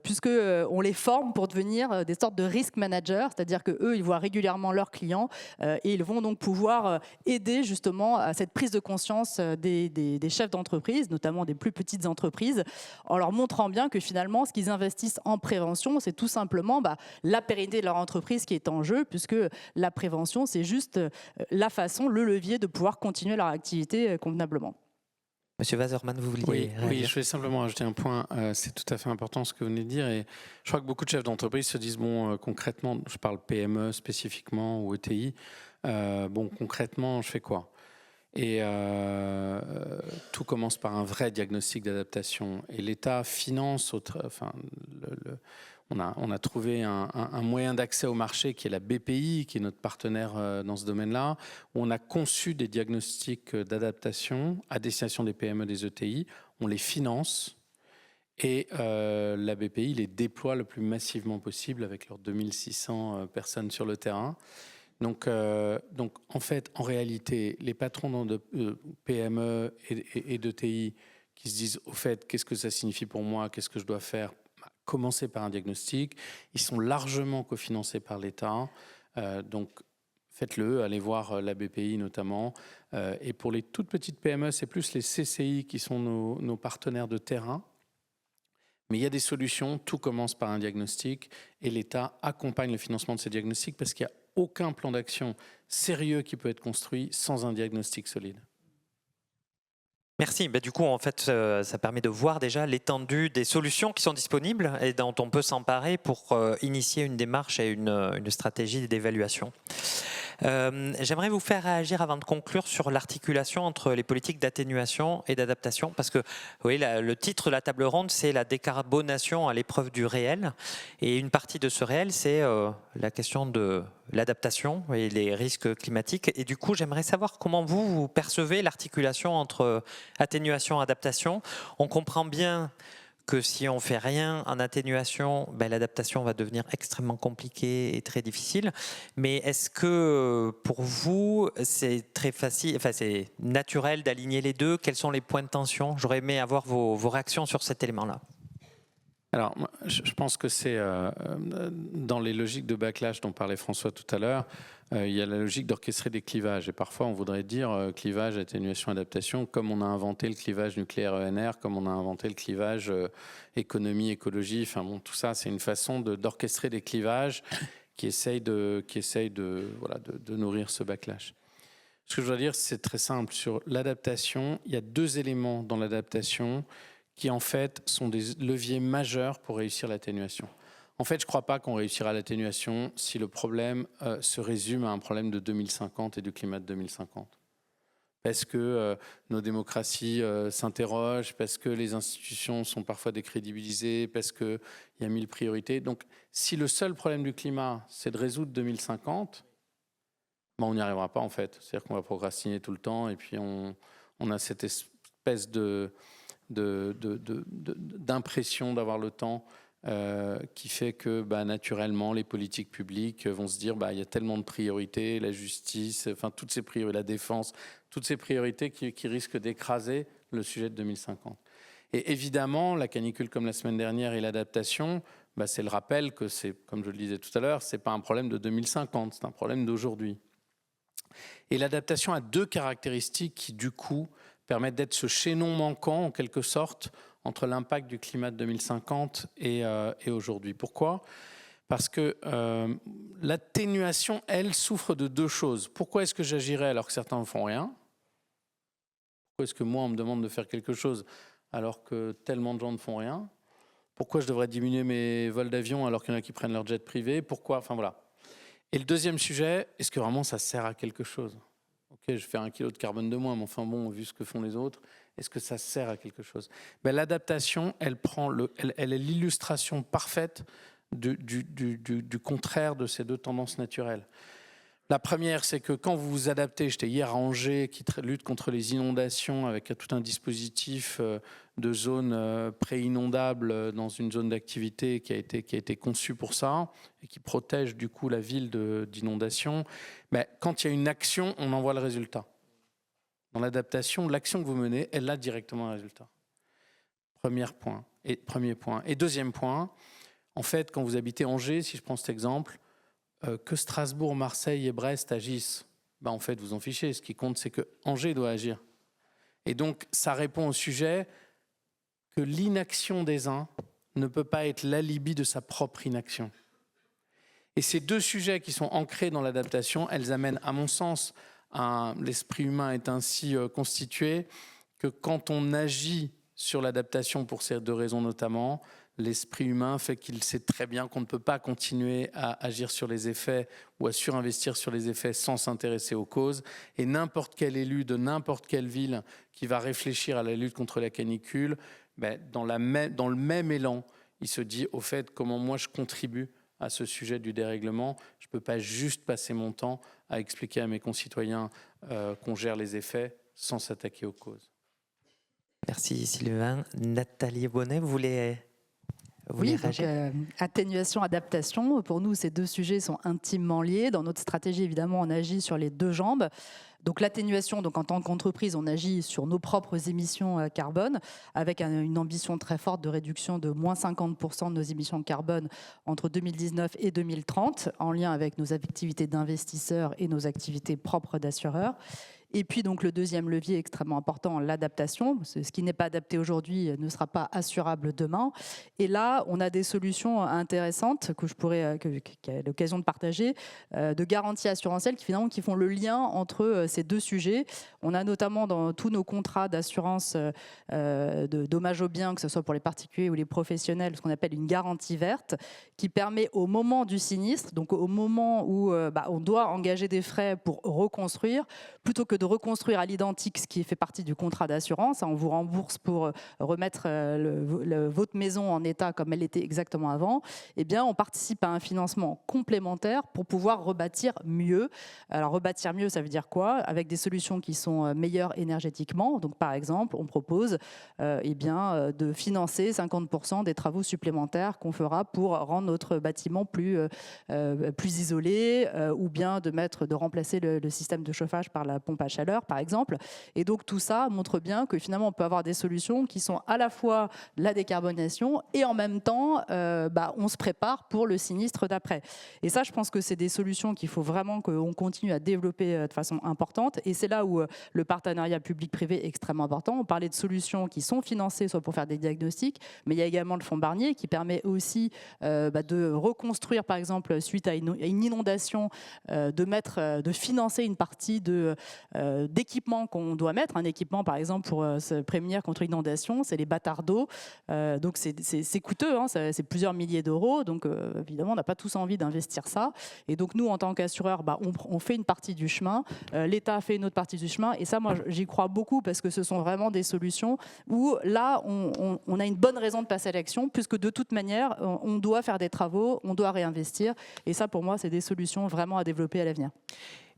puisqu'on les forme pour devenir des sortes de risk managers, c'est-à-dire qu'eux, ils voient régulièrement leurs clients et ils vont donc pouvoir aider justement à cette prise de conscience des chefs d'entreprise, notamment des plus petites entreprises, en leur montrant bien que finalement, ce qu'ils investissent en prévention, c'est tout simplement la pérennité de leur entreprise qui est en jeu, puisque la prévention, c'est juste la façon, le levier de pouvoir continuer leur activité convenablement. Monsieur Wasserman, vous vouliez réagir ? Oui, je voulais simplement ajouter un point. C'est tout à fait important ce que vous venez de dire. Et je crois que beaucoup de chefs d'entreprise se disent, concrètement, je parle PME spécifiquement ou ETI, concrètement, je fais quoi ? Et tout commence par un vrai diagnostic d'adaptation. Et l'État finance, on a trouvé un moyen d'accès au marché qui est la BPI, qui est notre partenaire dans ce domaine-là, où on a conçu des diagnostics d'adaptation à destination des PME, des ETI. On les finance et la BPI les déploie le plus massivement possible avec leurs 2600 personnes sur le terrain. Donc, en fait, en réalité, les patrons de PME et d'ETI qui se disent, au fait, qu'est-ce que ça signifie pour moi, qu'est-ce que je dois faire ? commencer par un diagnostic. Ils sont largement cofinancés par l'État. Donc, faites-le, allez voir la BPI notamment. Et pour les toutes petites PME, c'est plus les CCI qui sont nos partenaires de terrain. Mais il y a des solutions, tout commence par un diagnostic et l'État accompagne le financement de ces diagnostics parce qu'il n'y a aucun plan d'action sérieux qui peut être construit sans un diagnostic solide. Merci. Du coup, en fait, ça permet de voir déjà l'étendue des solutions qui sont disponibles et dont on peut s'emparer pour initier une démarche et une stratégie d'évaluation. J'aimerais vous faire réagir avant de conclure sur l'articulation entre les politiques d'atténuation et d'adaptation, parce que oui, le titre de la table ronde, c'est la décarbonation à l'épreuve du réel, et une partie de ce réel, c'est la question de l'adaptation et les risques climatiques. Et du coup, j'aimerais savoir comment vous percevez l'articulation entre atténuation et adaptation. On comprend bien que si on ne fait rien en atténuation, l'adaptation va devenir extrêmement compliquée et très difficile. Mais est-ce que pour vous, c'est très facile, c'est naturel d'aligner les deux? Quels sont les points de tension? J'aurais aimé avoir vos réactions sur cet élément-là. Alors, je pense que c'est dans les logiques de backlash dont parlait François tout à l'heure, il y a la logique d'orchestrer des clivages. Et parfois, on voudrait dire clivage, atténuation, adaptation, comme on a inventé le clivage nucléaire-ENR, comme on a inventé le clivage économie, écologie. Enfin bon, tout ça, c'est une façon d'orchestrer des clivages qui essayent de nourrir ce backlash. Ce que je dois dire, c'est très simple. Sur l'adaptation, il y a deux éléments dans l'adaptation qui en fait sont des leviers majeurs pour réussir l'atténuation. En fait, je ne crois pas qu'on réussira l'atténuation si le problème se résume à un problème de 2050 et du climat de 2050. Parce que nos démocraties s'interrogent, parce que les institutions sont parfois décrédibilisées, parce qu'il y a 1000 priorités. Donc, si le seul problème du climat, c'est de résoudre 2050, on n'y arrivera pas en fait. C'est-à-dire qu'on va procrastiner tout le temps et puis on a cette espèce d'impression d'avoir le temps qui fait que naturellement les politiques publiques vont se dire il y a tellement de priorités, la justice, enfin toutes ces priorités, la défense, toutes ces priorités qui risquent d'écraser le sujet de 2050. Et évidemment, la canicule comme la semaine dernière et l'adaptation, c'est le rappel que c'est, comme je le disais tout à l'heure, c'est pas un problème de 2050, c'est un problème d'aujourd'hui. Et l'adaptation a deux caractéristiques qui du coup permettent d'être ce chaînon manquant, en quelque sorte, entre l'impact du climat de 2050 et aujourd'hui. Pourquoi ? Parce que l'atténuation, elle, souffre de deux choses. Pourquoi est-ce que j'agirais alors que certains ne font rien ? Pourquoi est-ce que moi, on me demande de faire quelque chose alors que tellement de gens ne font rien ? Pourquoi je devrais diminuer mes vols d'avion alors qu'il y en a qui prennent leur jet privé ? Pourquoi ? Enfin voilà. Et le deuxième sujet, est-ce que vraiment ça sert à quelque chose ? Ok, je fais 1 kilo de carbone de moins, mais enfin bon, vu ce que font les autres, est-ce que ça sert à quelque chose ? L'adaptation, elle est l'illustration parfaite du contraire de ces deux tendances naturelles. La première, c'est que quand vous vous adaptez, j'étais hier à Angers, qui lutte contre les inondations avec tout un dispositif de zones pré-inondables dans une zone d'activité qui a été conçue pour ça et qui protège du coup la ville d'inondations. Quand il y a une action, on en voit le résultat. Dans l'adaptation, l'action que vous menez, elle a directement un résultat. Premier point. Et deuxième point, en fait, quand vous habitez Angers, si je prends cet exemple, que Strasbourg, Marseille et Brest agissent, en fait, vous en fichez. Ce qui compte, c'est que Angers doit agir. Et donc, ça répond au sujet que l'inaction des uns ne peut pas être l'alibi de sa propre inaction. Et ces deux sujets qui sont ancrés dans l'adaptation, elles amènent, à mon sens, l'esprit humain est ainsi constitué que quand on agit sur l'adaptation pour ces deux raisons notamment, l'esprit humain fait qu'il sait très bien qu'on ne peut pas continuer à agir sur les effets ou à surinvestir sur les effets sans s'intéresser aux causes. Et n'importe quel élu de n'importe quelle ville qui va réfléchir à la lutte contre la canicule, dans le même élan, il se dit au fait comment moi je contribue à ce sujet du dérèglement. Je ne peux pas juste passer mon temps à expliquer à mes concitoyens qu'on gère les effets sans s'attaquer aux causes. Merci Sylvain. Nathalie Bonnet, vous voulez Vous voulez Oui, donc, réagir? atténuation, adaptation, pour nous, ces deux sujets sont intimement liés. Dans notre stratégie, évidemment, on agit sur les deux jambes. Donc l'atténuation, donc en tant qu'entreprise, on agit sur nos propres émissions carbone, avec une ambition très forte de réduction de moins 50% de nos émissions de carbone entre 2019 et 2030, en lien avec nos activités d'investisseurs et nos activités propres d'assureurs. Et puis donc le deuxième levier extrêmement important, l'adaptation. Ce qui n'est pas adapté aujourd'hui ne sera pas assurable demain. Et là, on a des solutions intéressantes que je pourrais, qu'à l'occasion de partager, de garanties assurantielles qui font le lien entre ces deux sujets. On a notamment dans tous nos contrats d'assurance de dommages aux biens, que ce soit pour les particuliers ou les professionnels, ce qu'on appelle une garantie verte, qui permet au moment du sinistre, donc au moment où on doit engager des frais pour reconstruire, plutôt que de reconstruire à l'identique, ce qui fait partie du contrat d'assurance, on vous rembourse pour remettre votre maison en état comme elle était exactement avant, eh bien, on participe à un financement complémentaire pour pouvoir rebâtir mieux. Alors, rebâtir mieux, ça veut dire quoi? Avec des solutions qui sont meilleures énergétiquement. Donc, par exemple, on propose de financer 50% des travaux supplémentaires qu'on fera pour rendre notre bâtiment plus isolé, ou bien de remplacer le système de chauffage par la pompe à chaleur, par exemple. Et donc tout ça montre bien que finalement on peut avoir des solutions qui sont à la fois la décarbonation et en même temps on se prépare pour le sinistre d'après. Et ça, je pense que c'est des solutions qu'il faut vraiment qu'on continue à développer de façon importante. Et c'est là où le partenariat public-privé est extrêmement important. On parlait de solutions qui sont financées soit pour faire des diagnostics, mais il y a également le fonds Barnier qui permet aussi de reconstruire, par exemple, suite à une inondation, de financer une partie d'équipements qu'on doit mettre. Un équipement, par exemple, pour se prémunir contre l'inondation, c'est les bâtards d'eau. Donc c'est coûteux, hein, c'est plusieurs milliers d'euros. Donc évidemment, on n'a pas tous envie d'investir ça. Et donc nous, en tant qu'assureur, on fait une partie du chemin. L'État fait une autre partie du chemin. Et ça, moi, j'y crois beaucoup parce que ce sont vraiment des solutions où là, on a une bonne raison de passer à l'action, puisque de toute manière, on doit faire des travaux, on doit réinvestir. Et ça, pour moi, c'est des solutions vraiment à développer à l'avenir.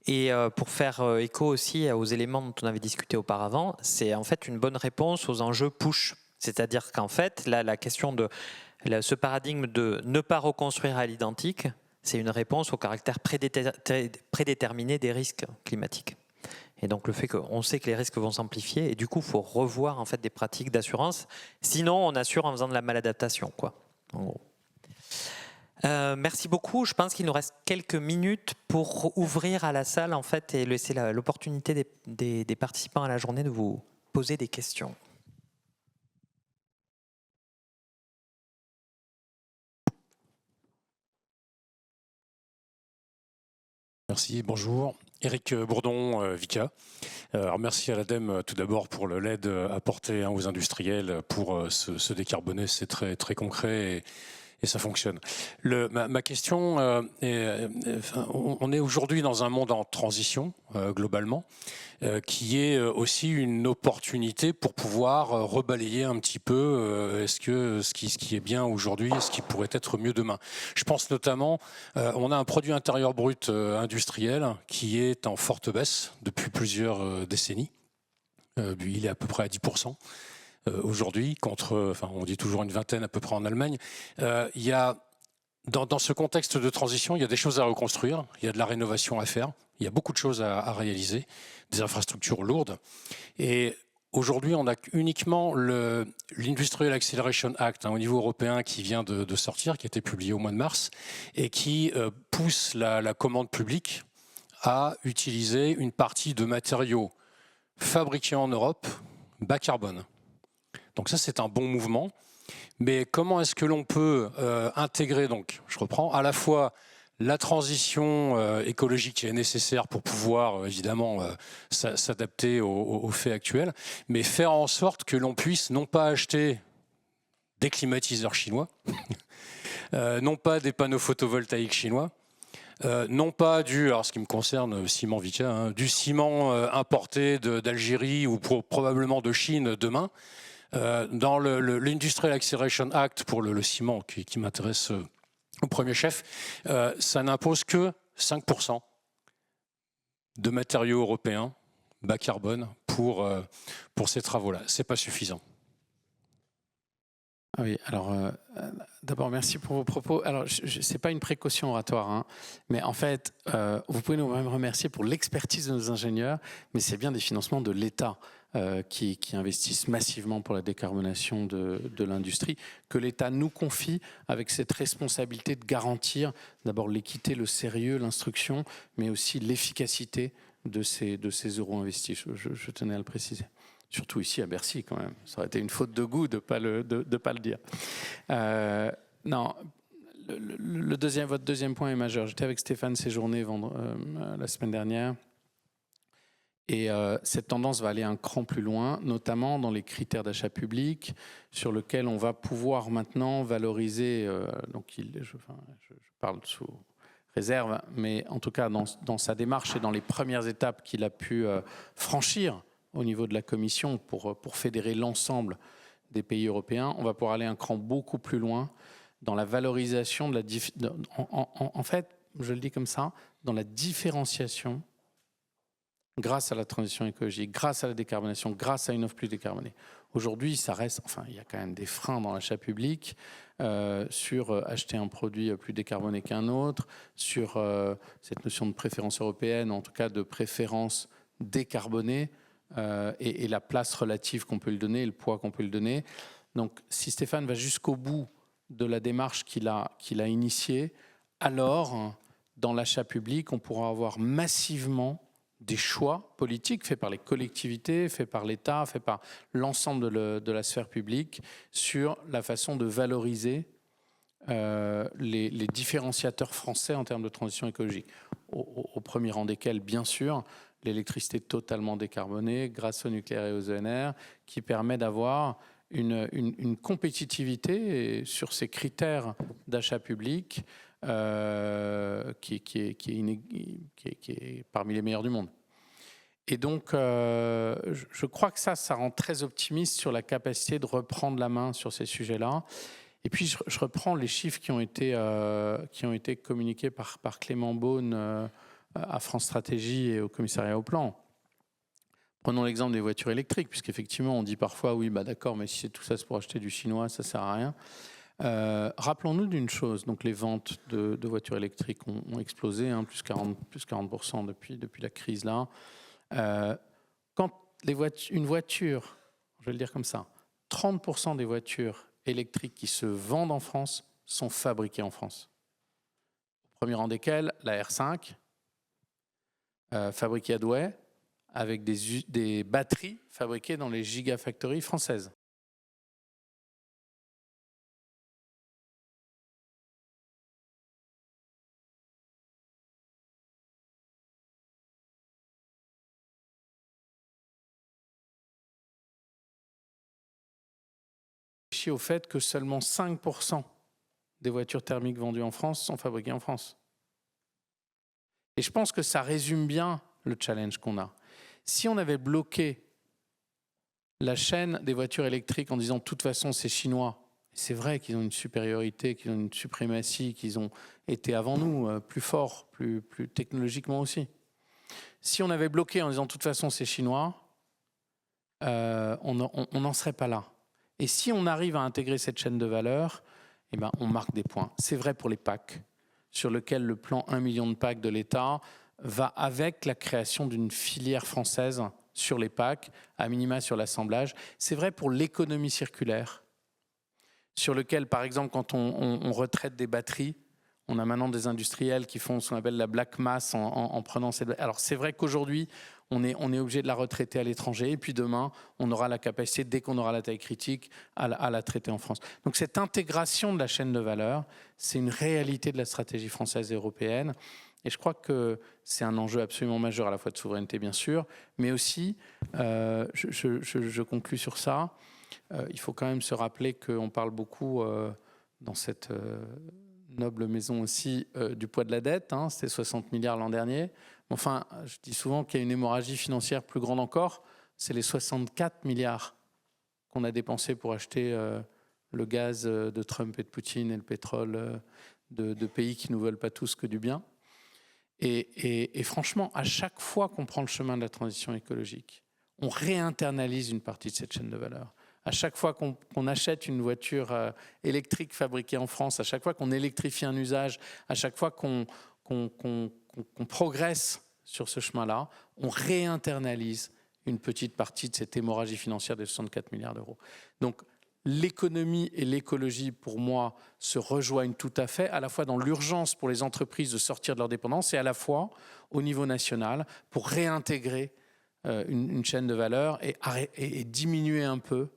Et pour faire écho aussi aux éléments dont on avait discuté auparavant, c'est en fait une bonne réponse aux enjeux push. C'est-à-dire qu'en fait, là, la question de ce paradigme de ne pas reconstruire à l'identique, c'est une réponse au caractère prédéterminé des risques climatiques. Et donc le fait qu'on sait que les risques vont s'amplifier, et du coup, il faut revoir en fait des pratiques d'assurance. Sinon, on assure en faisant de la maladaptation, quoi, en gros. Merci beaucoup. Je pense qu'il nous reste quelques minutes pour ouvrir à la salle en fait et laisser l'opportunité des participants à la journée de vous poser des questions. Merci, bonjour. Éric Bourdon, Vicat. Alors merci à l'ADEME tout d'abord pour l'aide apportée aux industriels pour se décarboner, c'est très, très concret et ça fonctionne. Ma question, on est aujourd'hui dans un monde en transition globalement, qui est aussi une opportunité pour pouvoir rebalayer un petit peu est-ce que ce qui est bien aujourd'hui, ce qui pourrait être mieux demain. Je pense notamment, on a un produit intérieur brut industriel qui est en forte baisse depuis plusieurs décennies. Il est à peu près à 10%. Aujourd'hui, on dit toujours une vingtaine à peu près en Allemagne. Il y a, dans ce contexte de transition, il y a des choses à reconstruire, il y a de la rénovation à faire, il y a beaucoup de choses à réaliser, des infrastructures lourdes. Et aujourd'hui, on a uniquement l'Industrial Acceleration Act au niveau européen qui vient de sortir, qui a été publié au mois de mars, et qui pousse la commande publique à utiliser une partie de matériaux fabriqués en Europe, bas carbone. Donc ça, c'est un bon mouvement. Mais comment est-ce que l'on peut intégrer, donc, je reprends, à la fois la transition écologique qui est nécessaire pour pouvoir, évidemment, s'adapter aux faits actuels, mais faire en sorte que l'on puisse non pas acheter des climatiseurs chinois, non pas des panneaux photovoltaïques chinois, non pas alors ce qui me concerne, ciment Vicat, du ciment importé d'Algérie ou probablement de Chine demain. Dans l'Industrial Acceleration Act pour le ciment qui m'intéresse au premier chef, ça n'impose que 5% de matériaux européens bas carbone pour ces travaux-là. C'est pas suffisant. Ah oui, alors d'abord merci pour vos propos. Alors c'est pas une précaution oratoire, hein, mais en fait vous pouvez nous même remercier pour l'expertise de nos ingénieurs, mais c'est bien des financements de l'État qui investissent massivement pour la décarbonation de l'industrie, que l'État nous confie avec cette responsabilité de garantir d'abord l'équité, le sérieux, l'instruction, mais aussi l'efficacité de ces euros investis. Je tenais à le préciser. Surtout ici à Bercy quand même. Ça aurait été une faute de goût de ne pas le dire. Non, votre deuxième point est majeur. J'étais avec Stéphane Séjourné la semaine dernière. Et cette tendance va aller un cran plus loin, notamment dans les critères d'achat public, sur lesquels on va pouvoir maintenant valoriser, je parle sous réserve, mais en tout cas dans sa démarche et dans les premières étapes qu'il a pu franchir au niveau de la Commission pour fédérer l'ensemble des pays européens, on va pouvoir aller un cran beaucoup plus loin dans la valorisation en fait, je le dis comme ça, dans la différenciation grâce à la transition écologique, grâce à la décarbonation, grâce à une offre plus décarbonée. Aujourd'hui, ça reste, il y a quand même des freins dans l'achat public sur acheter un produit plus décarboné qu'un autre, sur cette notion de préférence européenne, en tout cas de préférence décarbonée, et la place relative qu'on peut lui donner, et le poids qu'on peut lui donner. Donc, si Stéphane va jusqu'au bout de la démarche qu'il a initiée, alors, dans l'achat public, on pourra avoir massivement des choix politiques faits par les collectivités, faits par l'État, faits par l'ensemble de la sphère publique sur la façon de valoriser les différenciateurs français en termes de transition écologique. Au premier rang desquels, bien sûr, l'électricité totalement décarbonée grâce au nucléaire et aux ENR, qui permet d'avoir une compétitivité sur ces critères d'achat public qui est parmi les meilleurs du monde. Et donc, je crois que ça rend très optimiste sur la capacité de reprendre la main sur ces sujets-là. Et puis, je reprends les chiffres qui ont été communiqués par Clément Beaune à France Stratégie et au commissariat au plan. Prenons l'exemple des voitures électriques, puisqu'effectivement, on dit parfois, oui, d'accord, mais si tout ça, c'est pour acheter du chinois, ça ne sert à rien. Rappelons-nous d'une chose, donc les ventes de voitures électriques ont explosé, plus 40% depuis la crise là. Quand une voiture, je vais le dire comme ça, 30% des voitures électriques qui se vendent en France sont fabriquées en France. Au premier rang desquelles, la R5, fabriquée à Douai, avec des batteries fabriquées dans les gigafactories françaises. Au fait que seulement 5% des voitures thermiques vendues en France sont fabriquées en France. Et je pense que ça résume bien le challenge qu'on a. Si on avait bloqué la chaîne des voitures électriques en disant de toute façon c'est chinois, c'est vrai qu'ils ont une supériorité, qu'ils ont une suprématie, qu'ils ont été avant nous plus forts, plus technologiquement aussi. Si on avait bloqué en disant de toute façon c'est chinois, on n'en serait pas là. Et si on arrive à intégrer cette chaîne de valeur, on marque des points. C'est vrai pour les packs, sur lequel le plan 1 million de packs de l'État va avec la création d'une filière française sur les packs, à minima sur l'assemblage. C'est vrai pour l'économie circulaire, sur lequel, par exemple, quand on retraite des batteries, on a maintenant des industriels qui font ce qu'on appelle la black mass en prenant cette... Alors c'est vrai qu'aujourd'hui, on est obligé de la retraiter à l'étranger, et puis demain, on aura la capacité, dès qu'on aura la taille critique, à la traiter en France. Donc cette intégration de la chaîne de valeur, c'est une réalité de la stratégie française et européenne, et je crois que c'est un enjeu absolument majeur, à la fois de souveraineté bien sûr, mais aussi, je conclus sur ça, il faut quand même se rappeler qu'on parle beaucoup dans cette noble maison aussi du poids de la dette, c'était 60 milliards l'an dernier. Enfin, je dis souvent qu'il y a une hémorragie financière plus grande encore, c'est les 64 milliards qu'on a dépensés pour acheter le gaz de Trump et de Poutine et le pétrole de pays qui ne nous veulent pas tous que du bien. Et franchement, à chaque fois qu'on prend le chemin de la transition écologique, on réinternalise une partie de cette chaîne de valeur. À chaque fois qu'on achète une voiture électrique fabriquée en France, à chaque fois qu'on électrifie un usage, à chaque fois qu'on progresse sur ce chemin-là, on réinternalise une petite partie de cette hémorragie financière de 64 milliards d'euros. Donc, l'économie et l'écologie, pour moi, se rejoignent tout à fait, à la fois dans l'urgence pour les entreprises de sortir de leur dépendance et à la fois au niveau national pour réintégrer une chaîne de valeur et diminuer un peu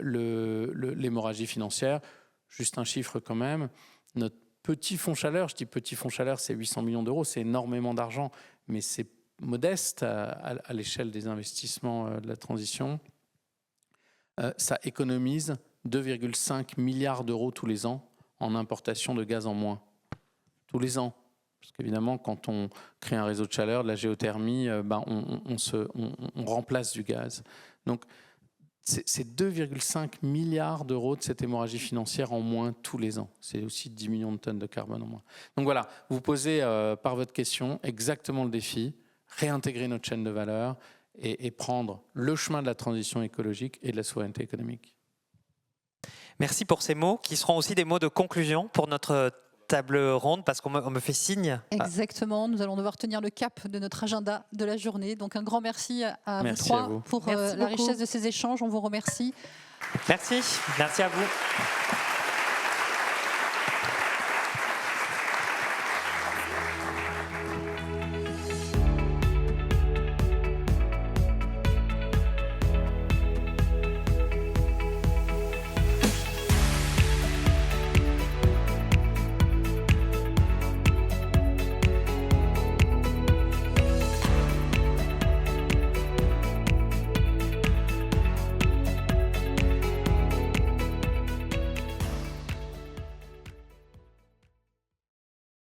l'hémorragie financière. Juste un chiffre quand même, notre petit fonds chaleur, je dis petit fonds chaleur, c'est 800 millions d'euros, c'est énormément d'argent, mais c'est modeste à l'échelle des investissements de la transition. Ça économise 2,5 milliards d'euros tous les ans en importation de gaz en moins. Tous les ans. Parce qu'évidemment, quand on crée un réseau de chaleur, de la géothermie, on remplace du gaz. Donc, c'est 2,5 milliards d'euros de cette hémorragie financière en moins tous les ans. C'est aussi 10 millions de tonnes de carbone en moins. Donc voilà, vous posez par votre question exactement le défi, réintégrer notre chaîne de valeur et prendre le chemin de la transition écologique et de la souveraineté économique. Merci pour ces mots, qui seront aussi des mots de conclusion pour notre table ronde, parce qu'on me fait signe. Exactement, nous allons devoir tenir le cap de notre agenda de la journée. Donc un grand merci à vous trois pour la richesse de ces échanges. On vous remercie. Merci à vous.